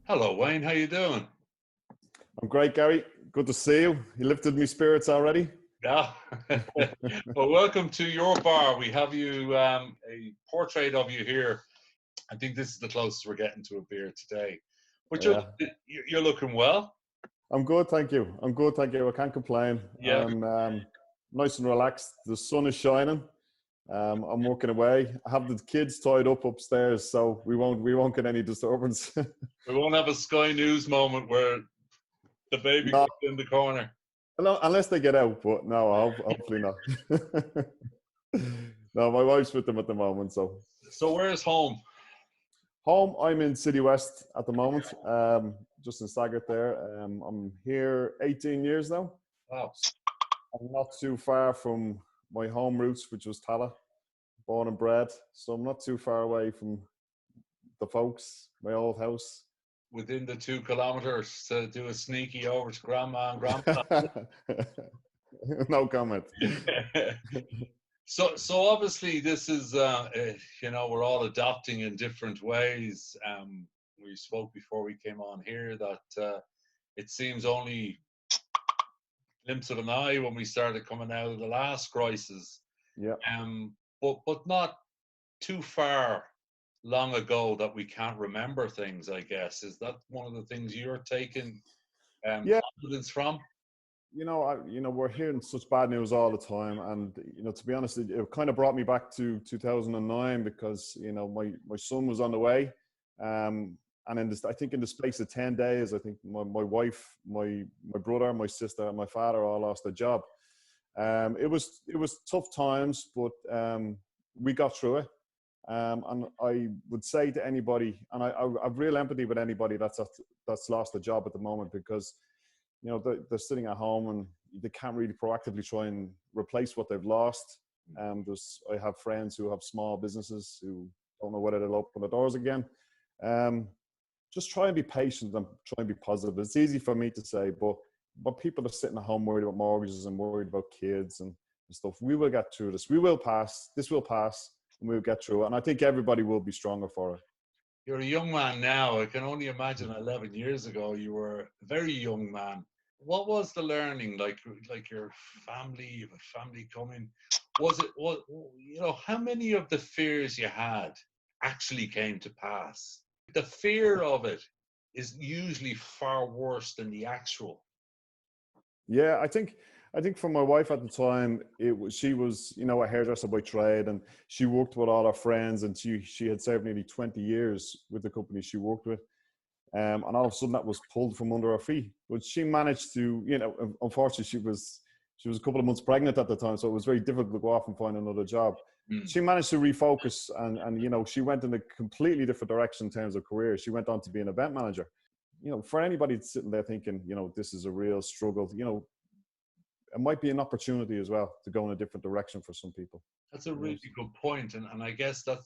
Hello, Wayne. How you doing? I'm great, Gary. Good to see you. You lifted me spirits already. Yeah. Well, welcome to your bar. We have you a portrait of you here. I think this is the closest we're getting to a beer today. But Yeah, you're looking well. I'm good, thank you. I'm good, thank you. I can't complain. Yeah. I'm nice and relaxed. The sun is shining. I'm working away. I have the kids tied up upstairs, so we won't get any disturbance. We won't have a Sky News moment where the baby No, comes in the corner. unless they get out, but no, hopefully not. No, my wife's with them at the moment, so. So where's home? Home, I'm in City West at the moment, just in Saggart there. I'm here 18 years now. Wow. I'm not too far from my home roots, which was Tala, born and bred. So I'm not too far away from the folks, my old house. Within the 2 kilometers to do a sneaky over to grandma and grandpa. No comment. So obviously this is we're all adapting in different ways. We spoke before we came on here that it seems only glimpse of an eye when we started coming out of the last crisis. Yeah. But not too far long ago that we can't remember things. I guess is that one of the things you're taking Yeah. confidence from? We're hearing such bad news all the time, and to be honest, it kind of brought me back to 2009 because my son was on the way, and I think in the space of 10 days, I think my wife, my brother, my sister, and my father all lost their job. It was tough times, but we got through it. And I would say to anybody, and I've real empathy with anybody that's lost a job at the moment because they're sitting at home and they can't really proactively try and replace what they've lost. I have friends who have small businesses who don't know whether they'll open the doors again. Just try and be patient and try and be positive. It's easy for me to say, but people are sitting at home worried about mortgages and worried about kids and stuff. We will get through this. We will pass. This will pass, and we'll get through it. And I think everybody will be stronger for it. You're a young man now. I can only imagine 11 years ago you were a very young man. What was the learning like your family, coming? How many of the fears you had actually came to pass? The fear of it is usually far worse than the actual. Yeah, I think for my wife at the time, she was a hairdresser by trade, and she worked with all her friends, and she had served nearly 20 years with the company she worked with, and all of a sudden that was pulled from under her feet. But she managed to, unfortunately, she was a couple of months pregnant at the time, so it was very difficult to go off and find another job. She managed to refocus, and she went in a completely different direction in terms of career. She went on to be an event manager. For anybody sitting there thinking, this is a real struggle, it might be an opportunity as well to go in a different direction for some people. That's a really good point. And I guess that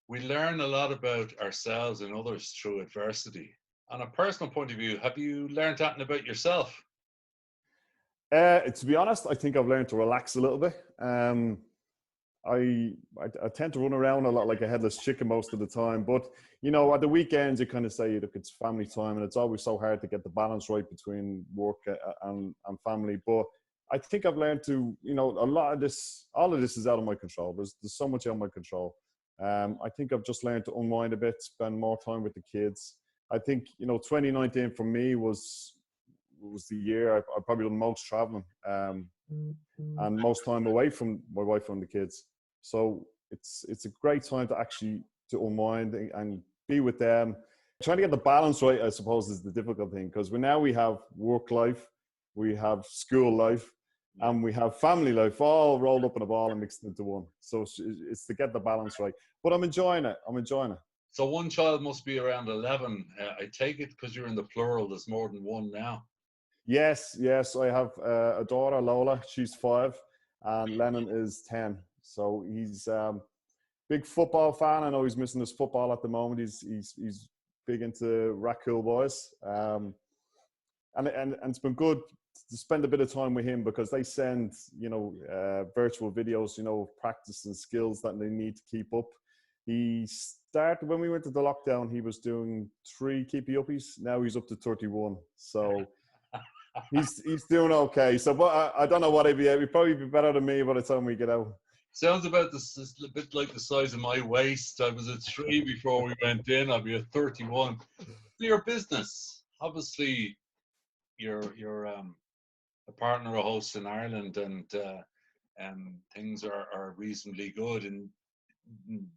we learn a lot about ourselves and others through adversity. On a personal point of view, have you learned that about yourself? To be honest, I think I've learned to relax a little bit. I tend to run around a lot like a headless chicken most of the time. But, at the weekends, you kind of say, look, it's family time, and it's always so hard to get the balance right between work and family. But I think I've learned to, all of this is out of my control. There's so much out of my control. I think I've just learned to unwind a bit, spend more time with the kids. I think, 2019 for me was the year I probably done most traveling and most time away from my wife and the kids. So it's a great time to actually to unwind and be with them. Trying to get the balance right, I suppose, is the difficult thing, because we have work life, we have school life, and we have family life all rolled up in a ball and mixed into one. So it's to get the balance right. But I'm enjoying it. So one child must be around 11. I take it because you're in the plural, there's more than one now. Yes. I have a daughter, Lola. She's 5, and Lennon is 10. So he's big football fan. I know he's missing his football at the moment. He's big into Raccoon Boys, and it's been good to spend a bit of time with him because they send virtual videos, of practice and skills that they need to keep up. He started when we went to the lockdown. He was doing 3 keepy uppies. Now he's up to 31. So he's doing okay. So, but I don't know what he'd be. He'd probably be better than me by the time we get out. Sounds about a bit like the size of my waist. I was at 3 before we went in. I'll be at 31. Your business, obviously, you're a partner of host in Ireland, and things are reasonably good in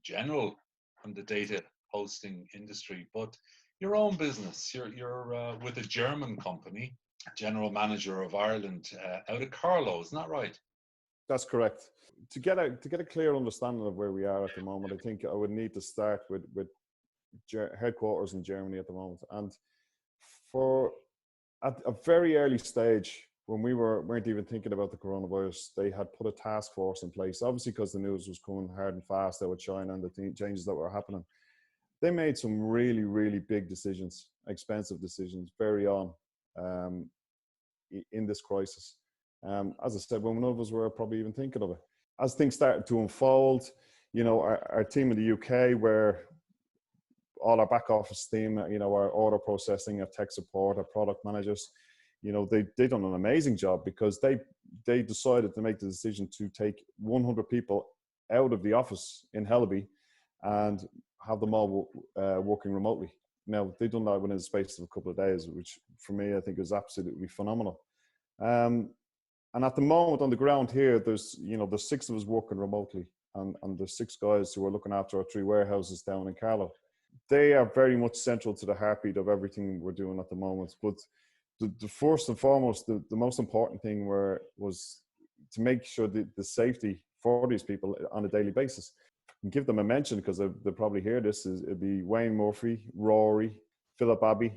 general on the data hosting industry. But your own business, you're with a German company, general manager of Ireland, out of Carlow, isn't that right? That's correct. To get a clear understanding of where we are at the moment, I think I would need to start with headquarters in Germany at the moment. And for at a very early stage, when we weren't even thinking about the coronavirus, they had put a task force in place. Obviously, because the news was coming hard and fast out of China and the changes that were happening, they made some really, really big decisions, expensive decisions, very on in this crisis. As I said, when none of us were probably even thinking of it. As things started to unfold, our team in the UK, where all our back office team, our order processing, our tech support, our product managers, they done an amazing job, because they decided to make the decision to take 100 people out of the office in Hellaby and have them all working remotely. Now, they've done that within the space of a couple of days, which for me, I think is absolutely phenomenal. And at the moment on the ground here, there's 6 of us working remotely, and there's 6 guys who are looking after our 3 warehouses down in Carlow. They are very much central to the heartbeat of everything we're doing at the moment. But the first and foremost, the most important thing was to make sure that the safety for these people on a daily basis. And give them a mention, because they'll probably hear this. It'd be Wayne Murphy, Rory, Philip Abbey,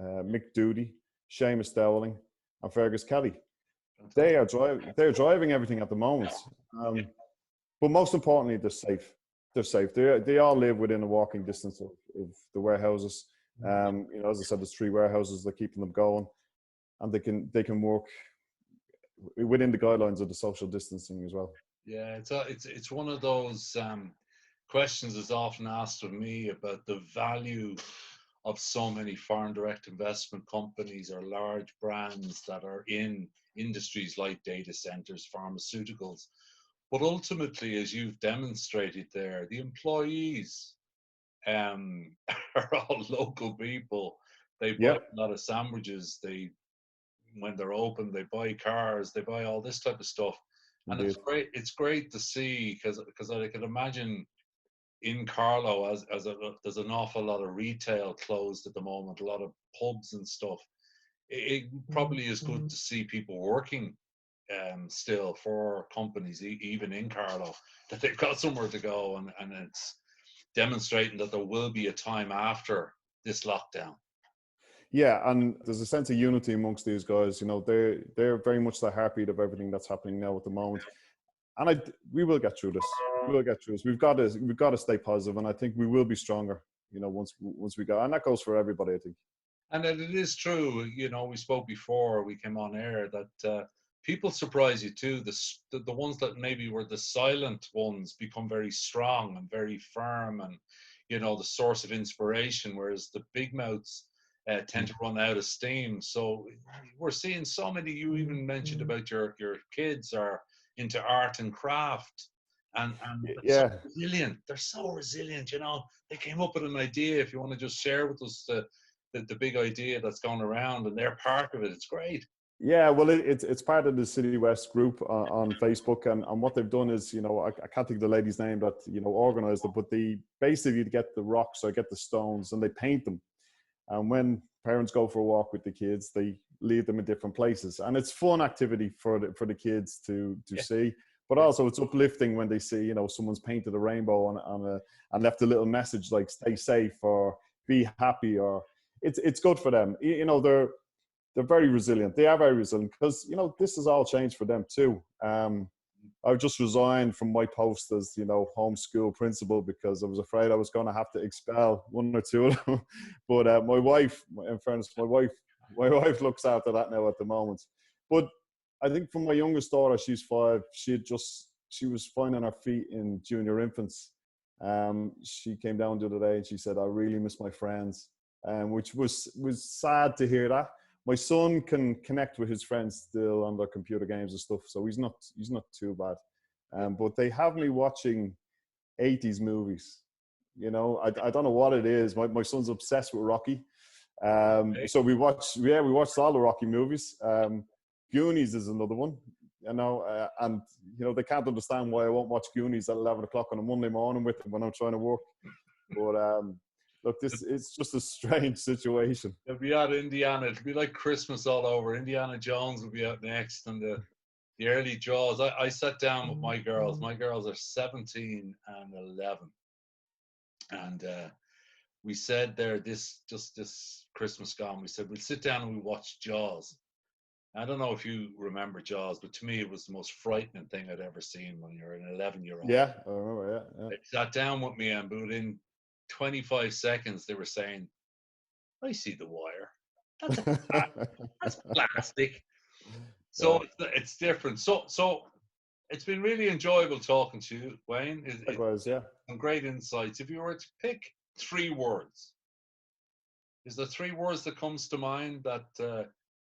Mick Doody, Seamus Dowling, and Fergus Kelly. They're driving everything at the moment. But most importantly, they're safe. They're safe. They all live within a walking distance of the warehouses. As I said, there's 3 warehouses that are keeping them going, and they can work within the guidelines of the social distancing as well. Yeah, it's one of those questions that's often asked of me about the value of so many foreign direct investment companies or large brands that are in industries like data centers, pharmaceuticals. But ultimately, as you've demonstrated there, the employees are all local people. They buy a lot of sandwiches. When they're open, they buy cars. They buy all this type of stuff. And Indeed. It's great to see, because I can imagine in Carlow, there's an awful lot of retail closed at the moment, a lot of pubs and stuff. It probably is good to see people working still for companies, even in Carlow, that they've got somewhere to go, and it's demonstrating that there will be a time after this lockdown. Yeah, and there's a sense of unity amongst these guys. They're very much the heartbeat of everything that's happening now at the moment. And we will get through this. We will get through this. We've got to stay positive, and I think we will be stronger. Once we go, and that goes for everybody, I think. And it is true. We spoke before we came on air that people surprise you too. The ones that maybe were the silent ones become very strong and very firm, and the source of inspiration. Whereas the big mouths tend to run out of steam. So we're seeing so many. You even mentioned about your kids are into art and craft, and yeah, so resilient. They're so resilient. They came up with an idea. If you want to just share with us the big idea that's going around, and they're part of it. It's great. Yeah, well, it's part of the City West group on Facebook, and what they've done is, I can't think of the lady's name that organised it, but they basically get the rocks or get the stones and they paint them. And when parents go for a walk with the kids, they leave them in different places, and it's fun activity for the kids to see. But also it's uplifting when they see someone's painted a rainbow and left a little message like "Stay safe" or "Be happy," or it's good for them. They're very resilient. They are very resilient because this has all changed for them too. I've just resigned from my post as homeschool principal because I was afraid I was going to have to expel 1 or 2 of them. But my wife, in fairness, my wife looks after that now at the moment. But I think for my youngest daughter, she's 5. She was finding her feet in junior infants, She came down the other day and she said, "I really miss my friends," which was sad to hear that. My son can connect with his friends still on their computer games and stuff, so he's not too bad. But they have me watching 80s movies. You know, I don't know what it is. My son's obsessed with Rocky. So we watched all the Rocky movies. Goonies is another one, you know, and you know they can't understand why I won't watch Goonies at 11 o'clock on a Monday morning with them when I'm trying to work. But look, it's just a strange situation. It'll be out Indiana. It'll be like Christmas all over. Indiana Jones will be out next, and the early Jaws. I sat down with my girls. My girls are 17 and 11, and we said there this Christmas gone. We said we'll sit down and we watch Jaws. I don't know if you remember Jaws, but to me it was the most frightening thing I'd ever seen when you're an 11-year-old. Yeah, I remember. Yeah. They sat down with me, and within 25 seconds they were saying, "I see the wire. That's plastic." So it's different. So it's been really enjoyable talking to you, Wayne. It was, yeah. Some great insights. If you were to pick 3 words, is there 3 words that comes to mind that?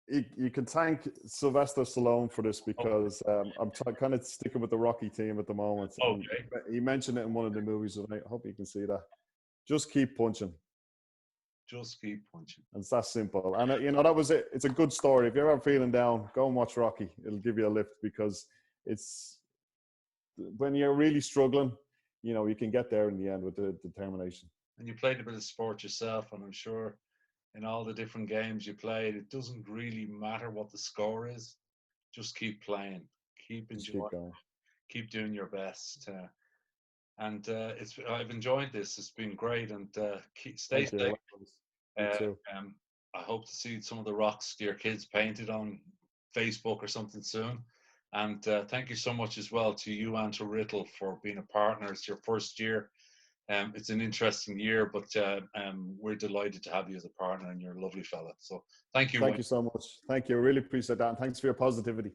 You can thank Sylvester Stallone for this because I'm kind of sticking with the Rocky team at the moment. Okay. He mentioned it in one of the movies, and I hope you can see that. Just keep punching. Just keep punching. And it's that simple. And, you know, that was it. It's a good story. If you're ever feeling down, go and watch Rocky. It'll give you a lift because it's when you're really struggling, you know, you can get there in the end with the determination. And you played a bit of sport yourself, and I'm sure in all the different games you played, it doesn't really matter what the score is. Just keep playing, keep enjoying, keep doing your best. I've enjoyed this. It's been great, and stay safe. I hope to see some of the rocks your kids painted on Facebook or something soon. And thank you so much as well to you and to Rittal for being a partner. It's your first year. It's an interesting year, but we're delighted to have you as a partner, and you're a lovely fella. So thank you. Thank you so much. Thank you. I really appreciate that. And thanks for your positivity.